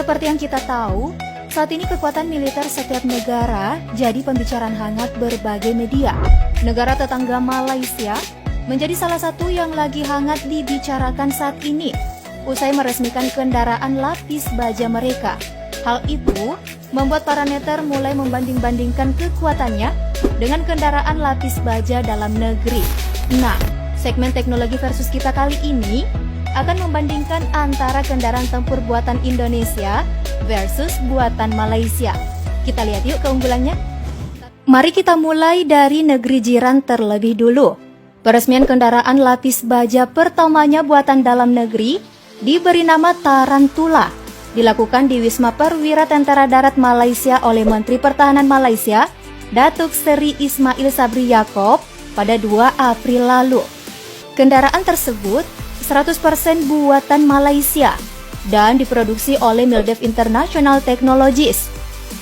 Seperti yang kita tahu, saat ini kekuatan militer setiap negara jadi pembicaraan hangat berbagai media. Negara tetangga Malaysia menjadi salah satu yang lagi hangat dibicarakan saat ini, usai meresmikan kendaraan lapis baja mereka. Hal itu membuat para netter mulai membanding-bandingkan kekuatannya dengan kendaraan lapis baja dalam negeri. Nah, segmen teknologi versus kita kali ini akan membandingkan antara kendaraan tempur buatan Indonesia versus buatan Malaysia. Kita lihat yuk keunggulannya. Mari kita mulai dari negeri jiran terlebih dulu. Peresmian kendaraan lapis baja pertamanya buatan dalam negeri diberi nama Tarantula. Dilakukan di Wisma Perwira Tentara Darat Malaysia oleh Menteri Pertahanan Malaysia, Datuk Seri Ismail Sabri Yaakob pada 2 April lalu. Kendaraan tersebut 100% buatan Malaysia dan diproduksi oleh Mildev International Technologies.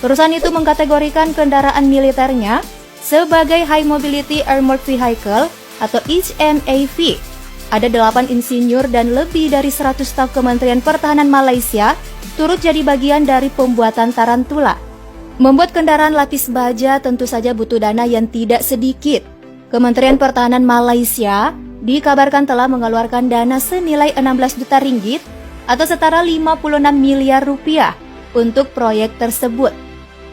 Perusahaan itu mengkategorikan kendaraan militernya sebagai High Mobility Armored Vehicle atau HMAV. Ada 8 insinyur dan lebih dari 100 staf Kementerian Pertahanan Malaysia turut jadi bagian dari pembuatan Tarantula. Membuat kendaraan lapis baja tentu saja butuh dana yang tidak sedikit. Kementerian Pertahanan Malaysia dikabarkan telah mengeluarkan dana senilai 16 juta ringgit atau setara 56 miliar rupiah untuk proyek tersebut.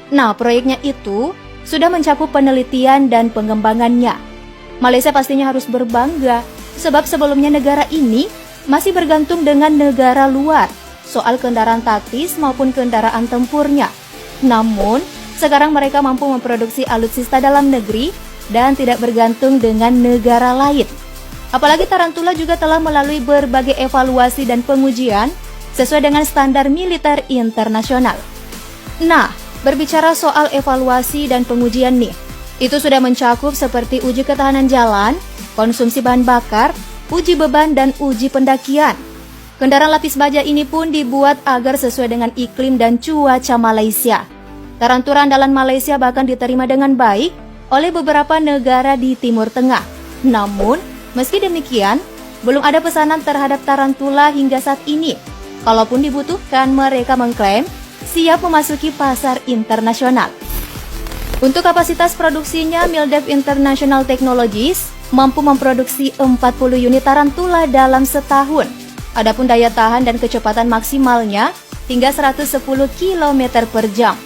Nah, proyeknya itu sudah mencakup penelitian dan pengembangannya. Malaysia pastinya harus berbangga sebab sebelumnya negara ini masih bergantung dengan negara luar soal kendaraan taktis maupun kendaraan tempurnya. Namun, sekarang mereka mampu memproduksi alutsista dalam negeri dan tidak bergantung dengan negara lain. Apalagi Tarantula juga telah melalui berbagai evaluasi dan pengujian sesuai dengan standar militer internasional. Nah, berbicara soal evaluasi dan pengujian nih, itu sudah mencakup seperti uji ketahanan jalan, konsumsi bahan bakar, uji beban, dan uji pendakian. Kendaraan lapis baja ini pun dibuat agar sesuai dengan iklim dan cuaca Malaysia. Tarantula andalan Malaysia bahkan diterima dengan baik oleh beberapa negara di Timur Tengah. Namun, meski demikian, belum ada pesanan terhadap Tarantula hingga saat ini. Kalaupun dibutuhkan, mereka mengklaim siap memasuki pasar internasional. Untuk kapasitas produksinya, Mildev International Technologies mampu memproduksi 40 unit Tarantula dalam setahun. Adapun daya tahan dan kecepatan maksimalnya hingga 110 km per jam.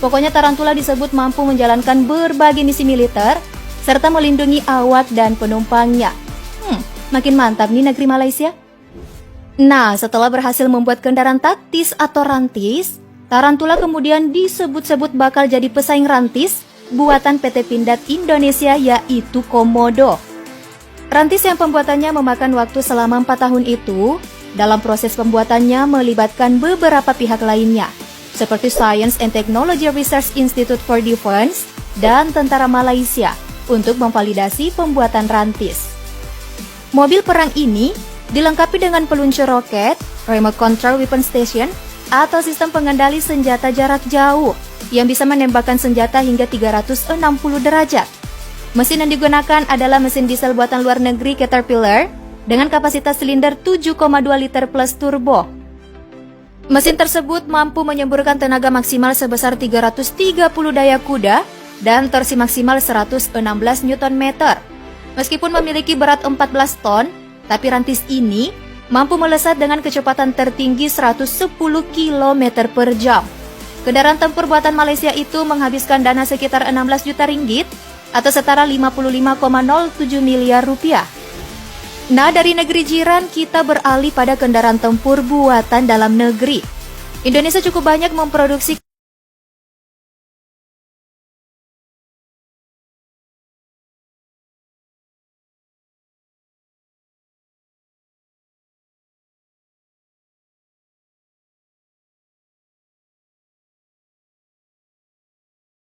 Pokoknya Tarantula disebut mampu menjalankan berbagai misi militer serta melindungi awak dan penumpangnya. Makin mantap nih negeri Malaysia. Nah, setelah berhasil membuat kendaraan taktis atau rantis, Tarantula kemudian disebut-sebut bakal jadi pesaing rantis buatan PT Pindad Indonesia, yaitu Komodo. Rantis yang pembuatannya memakan waktu selama 4 tahun itu, dalam proses pembuatannya melibatkan beberapa pihak lainnya, seperti Science and Technology Research Institute for Defense dan Tentara Malaysia untuk memvalidasi pembuatan rantis. Mobil perang ini dilengkapi dengan peluncur roket, remote control weapon station, atau sistem pengendali senjata jarak jauh yang bisa menembakkan senjata hingga 360 derajat. Mesin yang digunakan adalah mesin diesel buatan luar negeri Caterpillar dengan kapasitas silinder 7,2 liter plus turbo. Mesin tersebut mampu menyemburkan tenaga maksimal sebesar 330 daya kuda dan torsi maksimal 116 Nm. Meskipun memiliki berat 14 ton, tapi rantis ini mampu melesat dengan kecepatan tertinggi 110 km per jam. Kendaraan tempur buatan Malaysia itu menghabiskan dana sekitar 16 juta ringgit atau setara 55,07 miliar rupiah. Nah, dari negeri jiran kita beralih pada kendaraan tempur buatan dalam negeri. Indonesia cukup banyak memproduksi